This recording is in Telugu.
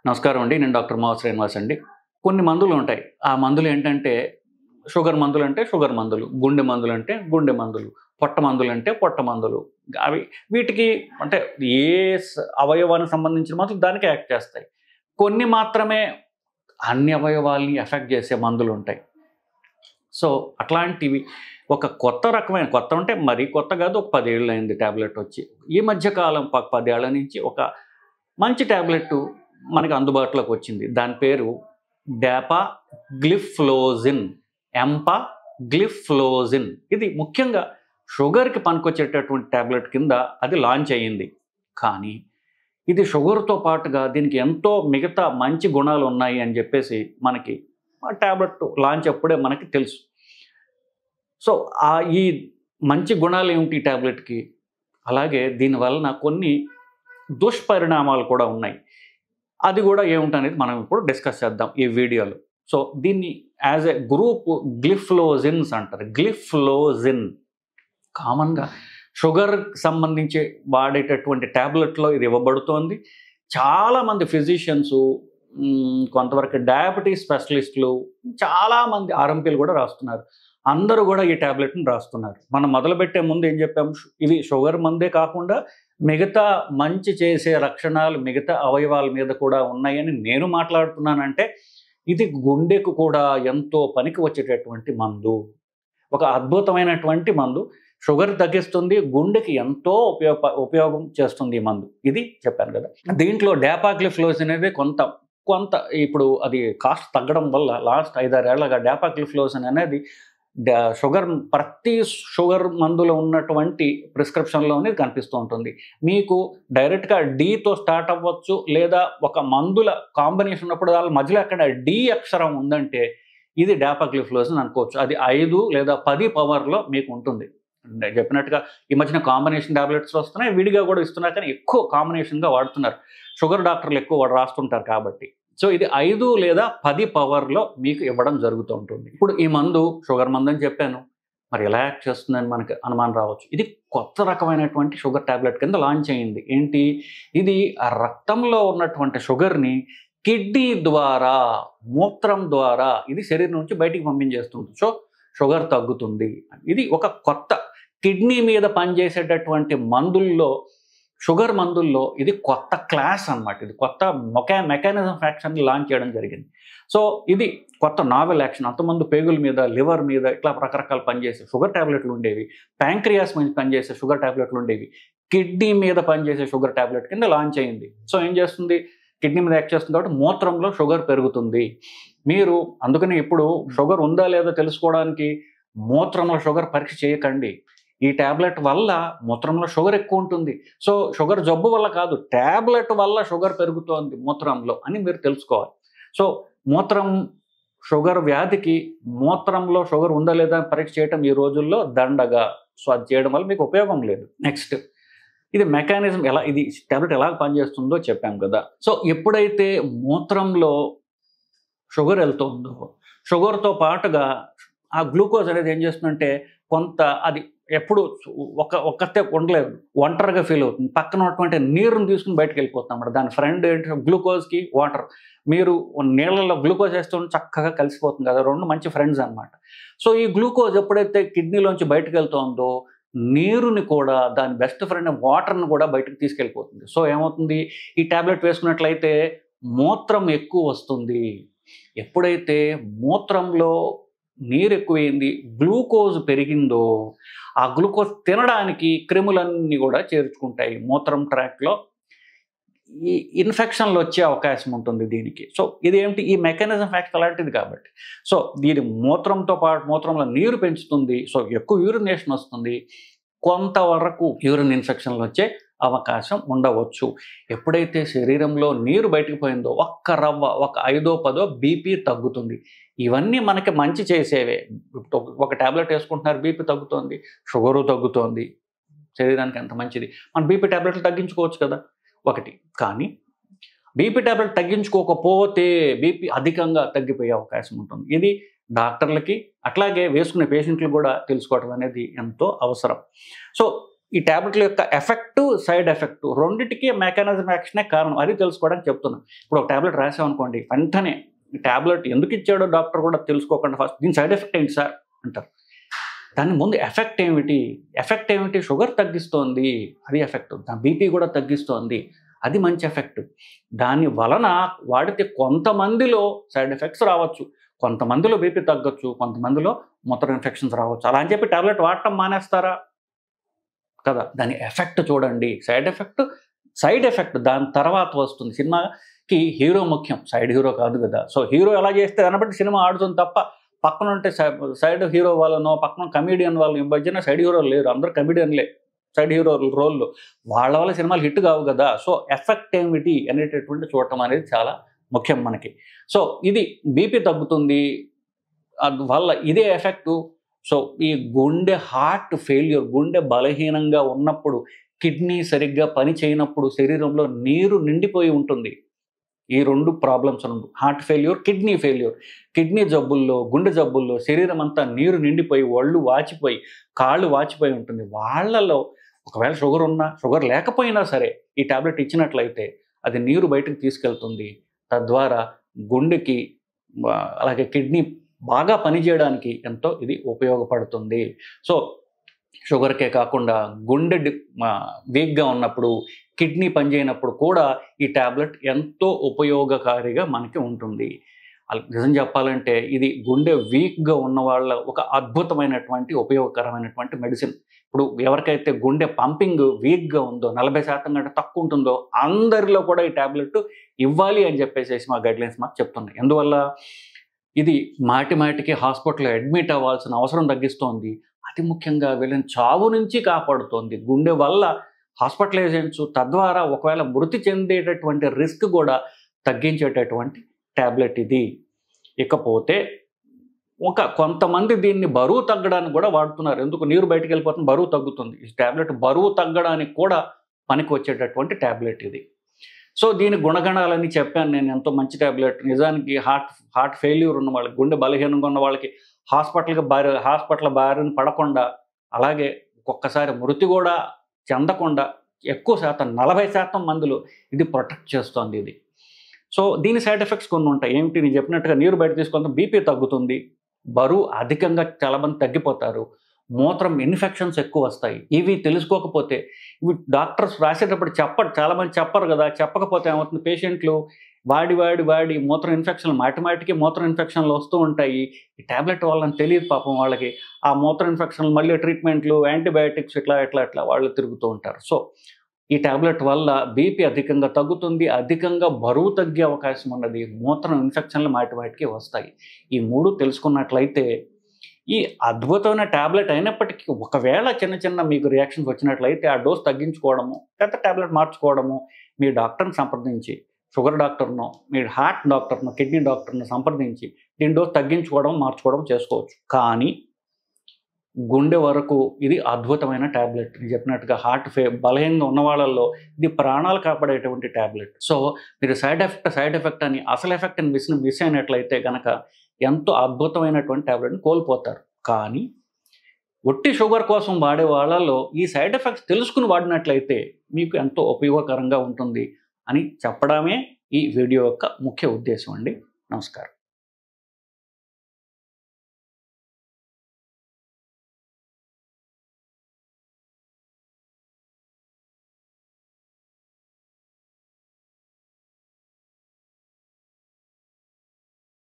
నమస్కారం అండి. నేను డాక్టర్ మావ శ్రీనివాస్ అండి. కొన్ని మందులుంటాయి. ఆ మందులేంటంటే షుగర్ మందులంటే షుగర్ మందులు, గుండె మందులంటే గుండె మందులు, పొట్ట మందులంటే పొట్ట మందులు. అవి వీటికి అంటే ఏ అవయవానికి సంబంధించిన మందులు దానికే యాక్ట్ చేస్తాయి. కొన్ని మాత్రమే అన్ని అవయవాల్ని ఎఫెక్ట్ చేసే మందులుంటాయి. సో, అట్లాంటివి ఒక కొత్త రకమైన కొత్త అంటే మరీ కొత్త కాదు. ఒక 10 ఏళ్లయింది టాబ్లెట్ వచ్చి. ఈ మధ్య కాలం 10 ఏళ్ల నుంచి ఒక మంచి టాబ్లెట్టు మనకు అందుబాటులోకి వచ్చింది. దాని పేరు డాపాగ్లిఫ్లోజిన్. ఎంపాగ్లిఫ్లోజిన్. ఇది ముఖ్యంగా షుగర్‌కి పనికొచ్చేటటువంటి టాబ్లెట్ కింద అది లాంచ్ అయ్యింది. కానీ ఇది షుగర్‌తో పాటుగా దీనికి ఎంతో మిగతా మంచి గుణాలు ఉన్నాయి అని చెప్పేసి మనకి ఆ టాబ్లెట్ లాంచ్ అప్పుడే మనకి తెలుసు. సో, ఈ మంచి గుణాలు ఏమిటి ఈ టాబ్లెట్‌కి? అలాగే దీని వలన కొన్ని దుష్పరిణామాలు కూడా ఉన్నాయి. అది కూడా ఏమిటనేది మనం ఇప్పుడు డిస్కస్ చేద్దాం ఈ వీడియోలో. సో, దీన్ని యాజ్ ఎ గ్రూప్ గ్లిఫ్లోజిన్స్ అంటారు. గ్లిఫ్లోజిన్ కామన్‌గా షుగర్‌కి సంబంధించి వాడేటటువంటి టాబ్లెట్‌లో ఇది ఇవ్వబడుతోంది. చాలామంది ఫిజిషియన్సు కొంతవరకు డయాబెటిస్ స్పెషలిస్టులు చాలామంది ఆర్ఎంపీలు కూడా రాస్తున్నారు. అందరూ కూడా ఈ టాబ్లెట్‌ని రాస్తున్నారు. మనం మొదలుపెట్టే ముందు ఏం చెప్పాము? ఇవి షుగర్ మందే కాకుండా మిగతా మంచి చేసే లక్షణాలు మిగతా అవయవాల మీద కూడా ఉన్నాయని నేను మాట్లాడుతున్నానంటే, ఇది గుండెకు కూడా ఎంతో పనికి వచ్చేటటువంటి మందు. ఒక అద్భుతమైనటువంటి మందు. షుగర్ తగ్గిస్తుంది. గుండెకి ఎంతో ఉపయోగం చేస్తుంది ఈ మందు. ఇది చెప్పాను కదా! దీంట్లో డాపాగ్లిఫ్లోజిన్ అనేది కొంత ఇప్పుడు అది కాస్ట్ తగ్గడం వల్ల లాస్ట్ 5, 6 ఏళ్లుగా డాపాగ్లిఫ్లోజిన్ అనేది ప్రతి షుగర్ మందులో ఉన్నటువంటి ప్రిస్క్రిప్షన్‌లోనే కనిపిస్తూ ఉంటుంది. మీకు డైరెక్ట్‌గా డీతో స్టార్ట్ అవ్వచ్చు. లేదా ఒక మందుల కాంబినేషన్ ఉన్నప్పుడు దాని మధ్యలో ఎక్కడ డి అక్షరం ఉందంటే ఇది డాపాగ్లిఫ్లోజిన్ అనుకోవచ్చు. అది 5 లేదా 10 పవర్‌లో మీకు ఉంటుంది. నేను చెప్పినట్టుగా ఈ మధ్యన కాంబినేషన్ టాబ్లెట్స్ వస్తున్నాయి. విడిగా కూడా ఇస్తున్నారు. కానీ ఎక్కువ కాంబినేషన్‌గా వాడుతున్నారు. షుగర్ డాక్టర్లు ఎక్కువ రాస్తుంటారు కాబట్టి. సో, ఇది 5 లేదా 10 పవర్‌లో మీకు ఇవ్వడం జరుగుతూ ఉంటుంది. ఇప్పుడు ఈ మందు షుగర్ మందని చెప్పాను. మరి ఎలా యాక్ట్ చేస్తుందని మనకు అనుమానం రావచ్చు. ఇది కొత్త రకమైనటువంటి షుగర్ టాబ్లెట్ కింద లాంచ్ అయింది. ఏంటి? ఇది ఆ రక్తంలో ఉన్నటువంటి షుగర్‌ని కిడ్నీ ద్వారా, మూత్రం ద్వారా ఇది శరీరం నుంచి బయటికి పంపించేస్తుంది. సో, షుగర్ తగ్గుతుంది. ఇది ఒక కొత్త కిడ్నీ మీద పనిచేసేటటువంటి మందుల్లో షుగర్ మందుల్లో ఇది కొత్త క్లాస్ అన్నమాట. ఇది కొత్త మెకానిజం ఆఫ్ యాక్షన్‌ని లాంచ్ చేయడం జరిగింది. సో, ఇది కొత్త నావెల్ యాక్షన్. అంతకుముందు పేగుల మీద, లివర్ మీద ఇట్లా రకరకాల పనిచేసే షుగర్ టాబ్లెట్లు ఉండేవి. ప్యాంక్రియాస్ మీద పనిచేసే షుగర్ టాబ్లెట్లు ఉండేవి. కిడ్నీ మీద పనిచేసే షుగర్ టాబ్లెట్ కింద లాంచ్ అయింది. సో, ఏం చేస్తుంది? కిడ్నీ మీద యాక్ట్ చేస్తుంది కాబట్టి మూత్రంలో షుగర్ పెరుగుతుంది. మీరు అందుకని ఇప్పుడు షుగర్ ఉందా లేదా తెలుసుకోవడానికి మూత్రంలో షుగర్ పరీక్ష చేయకండి. ఈ టాబ్లెట్ వల్ల మూత్రంలో షుగర్ ఎక్కువ ఉంటుంది. సో, షుగర్ జబ్బు వల్ల కాదు, టాబ్లెట్ వల్ల షుగర్ పెరుగుతోంది మూత్రంలో అని మీరు తెలుసుకోవాలి. సో, షుగర్ వ్యాధికి మూత్రంలో షుగర్ ఉందా లేదా అని పరీక్ష చేయటం ఈ రోజుల్లో దండగా. సో, అది చేయడం వల్ల మీకు ఉపయోగం లేదు. నెక్స్ట్ ఇది మెకానిజం ఇది టాబ్లెట్ ఎలా పనిచేస్తుందో చెప్పాం కదా! సో, ఎప్పుడైతే మూత్రంలో షుగర్ వెళ్తుందో, షుగర్‌తో పాటుగా ఆ గ్లూకోజ్ అనేది ఏం చేస్తుందంటే కొంత అది ఎప్పుడు ఒక్కతే ఉండలేదు. ఒంటరిగా ఫీల్ అవుతుంది. పక్కన ఉన్నటువంటి నీరుని తీసుకొని బయటికెళ్ళిపోతుందన్నమాట. దాని ఫ్రెండ్ ఏంటి గ్లూకోజ్‌కి వాటర్. మీరు నీళ్ళలో గ్లూకోజ్ ఏస్తుంటే చక్కగా కలిసిపోతుంది కదా! 2 మంచి ఫ్రెండ్స్ అన్నమాట. సో, ఈ గ్లూకోజ్ ఎప్పుడైతే కిడ్నీలోంచి బయటికెళ్తోందో నీరుని కూడా దాని బెస్ట్ ఫ్రెండ్ వాటర్‌ని కూడా బయటకి తీసుకెళ్ళిపోతుంది. సో, ఏమవుతుంది? ఈ టాబ్లెట్ వేసుకున్నట్లయితే మూత్రం ఎక్కువ వస్తుంది. ఎప్పుడైతే మూత్రంలో నీరు ఎక్కువైంది, గ్లూకోజ్ పెరిగిందో, ఆ గ్లూకోజ్ తినడానికి క్రిములన్నీ కూడా చేర్చుకుంటాయి. మూత్రం ట్రాక్‌లో ఈ ఇన్ఫెక్షన్‌లు వచ్చే అవకాశం ఉంటుంది దీనికి. సో, ఇదేంటి? ఈ మెకానిజం ఫ్యాక్ట్ అలాంటిది కాబట్టి. సో, దీని మూత్రంతో పాటు మూత్రంలో నీరు పెంచుతుంది. సో, ఎక్కువ యూరినేషన్ వస్తుంది. కొంతవరకు యూరిన్ ఇన్ఫెక్షన్‌లు వచ్చే అవకాశం ఉండవచ్చు. ఎప్పుడైతే శరీరంలో నీరు బయటికి పోయిందో ఒక్క రవ్వ, ఒక 5, 10 బీపీ తగ్గుతుంది. ఇవన్నీ మనకి మంచి చేసేవే. ఒక టాబ్లెట్ వేసుకుంటున్నారు బీపీ తగ్గుతోంది, షుగరు తగ్గుతోంది. శరీరానికి ఎంత మంచిది. మనం బీపీ టాబ్లెట్లు తగ్గించుకోవచ్చు కదా! ఒకటి. కానీ బీపీ టాబ్లెట్ తగ్గించుకోకపోతే బీపీ అధికంగా తగ్గిపోయే అవకాశం ఉంటుంది. ఇది డాక్టర్లకి అట్లాగే వేసుకునే పేషెంట్లు కూడా తెలుసుకోవడం అనేది ఎంతో అవసరం. సో, ఈ ట్యాబ్లెట్ల యొక్క ఎఫెక్ట్, సైడ్ ఎఫెక్ట్ రెండిటికి మెకానిజం యాక్షనే కారణం. అది తెలుసుకోవడానికి చెప్తున్నాను. ఇప్పుడు ఒక ట్యాబ్లెట్ రాసామనుకోండి, వెంటనే ఈ ట్యాబ్లెట్ ఎందుకు ఇచ్చాడో డాక్టర్ కూడా తెలుసుకోకుండా ఫస్ట్ దీని సైడ్ ఎఫెక్ట్ ఏంటి సార్ అంటారు. దాని ముందు ఎఫెక్ట్ ఏమిటి? ఎఫెక్ట్ ఏమిటి? షుగర్ తగ్గిస్తోంది, అది ఎఫెక్ట్. బీపీ కూడా తగ్గిస్తోంది, అది మంచి ఎఫెక్ట్. దాని వలన వాడితే కొంతమందిలో సైడ్ ఎఫెక్ట్స్ రావచ్చు, కొంతమందిలో బీపీ తగ్గొచ్చు, కొంతమందిలో మూత్ర ఇన్ఫెక్షన్స్ రావచ్చు. అలా అని చెప్పి టాబ్లెట్ వాడటం మానేస్తారా? కదా. దాని ఎఫెక్ట్ చూడండి. సైడ్ ఎఫెక్ట్ దాని తర్వాత వస్తుంది. సినిమాకి హీరో ముఖ్యం, సైడ్ హీరో కాదు కదా. సో హీరో ఎలా చేస్తే దాన్ని బట్టి సినిమా ఆడుతుంది తప్ప పక్కన ఉంటే సైడ్ హీరో వాళ్ళనో పక్కన కమీడియన్ వాళ్ళు ఈ మధ్యన సైడ్ హీరోలు లేరు, అందరూ కమీడియన్లే సైడ్ హీరో రోల్లో. వాళ్ళ వల్ల సినిమాలు హిట్ కావు కదా. సో ఎఫెక్ట్ ఏమిటి అనేటటువంటి చూడటం అనేది చాలా ముఖ్యం మనకి. సో ఇది బీపీ తగ్గుతుంది వల్ల ఇదే ఎఫెక్టు. సో ఈ హార్ట్ ఫెయిల్యూర్, గుండె బలహీనంగా ఉన్నప్పుడు, కిడ్నీ సరిగ్గా పని చేయనప్పుడు శరీరంలో నీరు నిండిపోయి ఉంటుంది. ఈ 2 ప్రాబ్లమ్స్ ఉన్నాయి, heart failure, kidney failure. Kidney జబ్బుల్లో, గుండె జబ్బుల్లో శరీరం అంతా నీరు నిండిపోయి, ఒళ్ళు వాచిపోయి, కాళ్ళు వాచిపోయి ఉంటుంది. వాళ్ళలో ఒకవేళ షుగర్ ఉన్నా, షుగర్ లేకపోయినా సరే ఈ టాబ్లెట్ ఇచ్చినట్లయితే అది నీరు బయటకు తీసుకెళ్తుంది. తద్వారా గుండెకి అలాగే కిడ్నీ బాగా పనిచేయడానికి ఎంతో ఇది ఉపయోగపడుతుంది. సో షుగర్కే కాకుండా గుండె వీక్గా ఉన్నప్పుడు, కిడ్నీ పనిచేయనప్పుడు కూడా ఈ టాబ్లెట్ ఎంతో ఉపయోగకారిగా మనకి ఉంటుంది. నిజం చెప్పాలంటే ఇది గుండె వీక్గా ఉన్న వాళ్ళ ఒక అద్భుతమైనటువంటి ఉపయోగకరమైనటువంటి మెడిసిన్. ఇప్పుడు ఎవరికైతే గుండె పంపింగ్ వీక్గా ఉందో, 40% కంటే తక్కువ ఉంటుందో అందరిలో కూడా ఈ టాబ్లెట్ ఇవ్వాలి అని చెప్పేసి మా గైడ్లైన్స్ మాకు చెప్తున్నాయి. ఎందువల్ల ఇది మాటికి హాస్పిటల్లో అడ్మిట్ అవ్వాల్సిన అవసరం తగ్గిస్తోంది. అతి ముఖ్యంగా వీళ్ళని చావు నుంచి కాపాడుతోంది. గుండె వల్ల హాస్పిటలైజేషన్స్, తద్వారా ఒకవేళ మృతి చెందేటటువంటి రిస్క్ కూడా తగ్గించేటటువంటి టాబ్లెట్ ఇది. ఇకపోతే కొంతమంది దీన్ని బరువు తగ్గడానికి కూడా వాడుతున్నారు. ఎందుకు? నీరు బయటికి వెళ్ళిపోతుంది, బరువు తగ్గుతుంది. ఈ టాబ్లెట్ బరువు తగ్గడానికి కూడా పనికి వచ్చేటటువంటి టాబ్లెట్ ఇది. సో దీని గుణగణాలన్నీ చెప్పాను నేను. ఎంతో మంచి టాబ్లెట్. నిజానికి హార్ట్ ఫెయిల్యూర్ ఉన్న వాళ్ళకి, గుండె బలహీనంగా ఉన్న వాళ్ళకి హాస్పిటల్ బారిన పడకుండా, అలాగే ఒక్కొక్కసారి మృతి కూడా చెందకుండా ఎక్కువ శాతం 40% మందిలో ఇది ప్రొటెక్ట్ చేస్తుంది ఇది. సో దీని సైడ్ ఎఫెక్ట్స్ కొన్ని ఉంటాయి. ఏమిటి? నేను చెప్పినట్టుగా నీరు బయట తీసుకుంటే బీపీ తగ్గుతుంది, బరువు అధికంగా చాలామంది తగ్గిపోతారు, మూత్రం ఇన్ఫెక్షన్స్ ఎక్కువ వస్తాయి. ఇవి తెలుసుకోకపోతే, ఇవి డాక్టర్స్ రాసేటప్పుడు చాలామంది చెప్పరు కదా. చెప్పకపోతే ఏమవుతుంది? పేషెంట్లు వాడి మూత్రం ఇన్ఫెక్షన్లు మాటికి మూత్రం ఇన్ఫెక్షన్లు వస్తూ ఉంటాయి. ఈ టాబ్లెట్ వాళ్ళని తెలియదు పాపం వాళ్ళకి. ఆ మూత్ర ఇన్ఫెక్షన్లు మళ్ళీ ట్రీట్మెంట్లు, యాంటీబయాటిక్స్ ఇట్లా వాళ్ళు తిరుగుతూ ఉంటారు. సో ఈ టాబ్లెట్ వల్ల బీపీ అధికంగా తగ్గుతుంది, అధికంగా బరువు తగ్గే అవకాశం ఉన్నది, మూత్రం ఇన్ఫెక్షన్లు మాటికి వస్తాయి. ఈ 3 తెలుసుకున్నట్లయితే ఈ అద్భుతమైన టాబ్లెట్ అయినప్పటికీ ఒకవేళ చిన్న మీకు రియాక్షన్స్ వచ్చినట్లయితే ఆ డోస్ తగ్గించుకోవడము, లేకపోతే టాబ్లెట్ మార్చుకోవడము, మీ డాక్టర్ని సంప్రదించి, షుగర్ డాక్టర్నో, మీ హార్ట్ డాక్టర్నో, కిడ్నీ డాక్టర్ను సంప్రదించి దీని డోస్ తగ్గించుకోవడం, మార్చుకోవడం చేసుకోవచ్చు. కానీ గుండె వరకు ఇది అద్భుతమైన టాబ్లెట్. నేను చెప్పినట్టుగా బలహీనంగా ఉన్న వాళ్ళల్లో ఇది ప్రాణాలు కాపాడేటువంటి టాబ్లెట్. సో మీరు సైడ్ ఎఫెక్ట్ అని, అసలు ఎఫెక్ట్ని మిస్ అయినట్లయితే కనుక ఎంతో అద్భుతమైనటువంటి టాబ్లెట్ని కోల్పోతారు. కానీ ఒట్టి షుగర్ కోసం వాడే వాళ్ళలో ఈ సైడ్ ఎఫెక్ట్స్ తెలుసుకుని వాడినట్లయితే మీకు ఎంతో ఉపయోగకరంగా ఉంటుంది అని చెప్పడమే ఈ వీడియో యొక్క ముఖ్య ఉద్దేశం అండి. నమస్కారం.